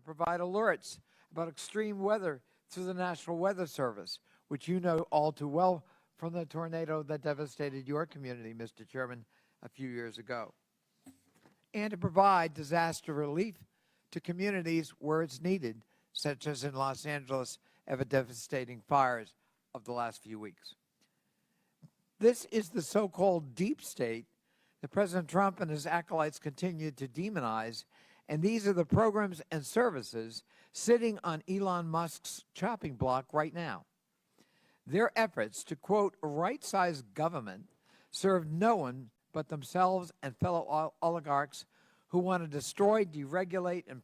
provide alerts about extreme weather through the National Weather Service, which you know all too well from the tornado that devastated your community, Mr. Chairman, a few years ago. And to provide disaster relief to communities where it's needed, such as in Los Angeles of the devastating fires of the last few weeks. This is the so-called deep state that President Trump and his acolytes continue to demonize, and these are the programs and services sitting on Elon Musk's chopping block right now. Their efforts to, quote, right-size government serve no one but themselves and fellow oligarchs who want to destroy, deregulate, and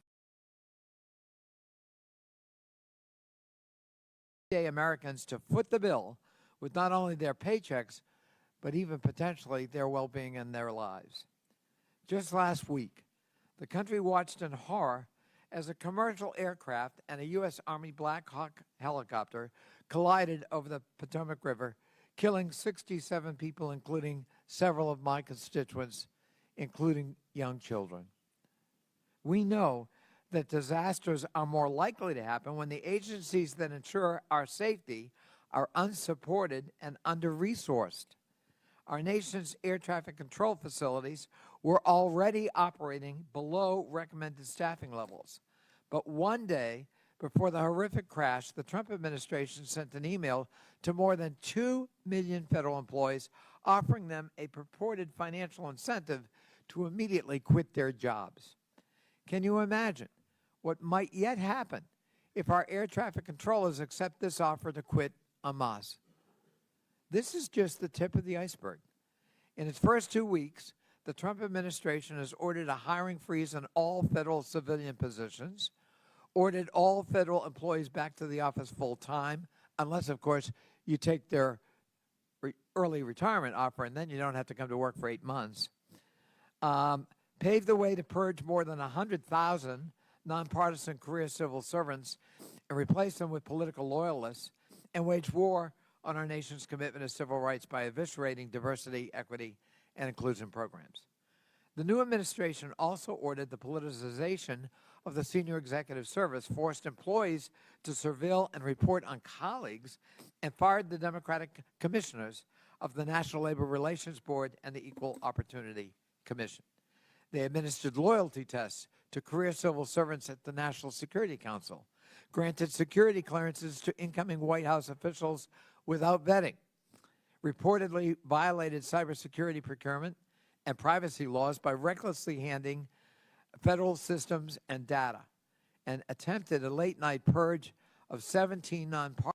Americans to foot the bill with not only their paychecks, but even potentially their well-being and their lives. Just last week, the country watched in horror as a commercial aircraft and a U.S. Army Black Hawk helicopter collided over the Potomac River, killing 67 people, including several of my constituents, including young children. We know that disasters are more likely to happen when the agencies that ensure our safety are unsupported and under-resourced. Our nation's air traffic control facilities were already operating below recommended staffing levels. But one day before the horrific crash, the Trump administration sent an email to more than 2 million federal employees offering them a purported financial incentive to immediately quit their jobs. Can you imagine what might yet happen if our air traffic controllers accept this offer to quit en masse? This is just the tip of the iceberg. In its first 2 weeks, the Trump administration has ordered a hiring freeze on all federal civilian positions, ordered all federal employees back to the office full-time, unless, of course, you take their early retirement offer, and then you don't have to come to work for 8 months. Paved the way to purge more than 100,000 nonpartisan career civil servants and replace them with political loyalists, and wage war on our nation's commitment to civil rights by eviscerating diversity, equity, and inclusion programs. The new administration also ordered the politicization of the senior executive service, forced employees to surveil and report on colleagues, and fired the Democratic commissioners of the National Labor Relations Board and the Equal Opportunity Commission. They administered loyalty tests to career civil servants at the National Security Council, granted security clearances to incoming White House officials without vetting, reportedly violated cybersecurity procurement and privacy laws by recklessly handing federal systems and data, and attempted a late-night purge of 17 nonpartisan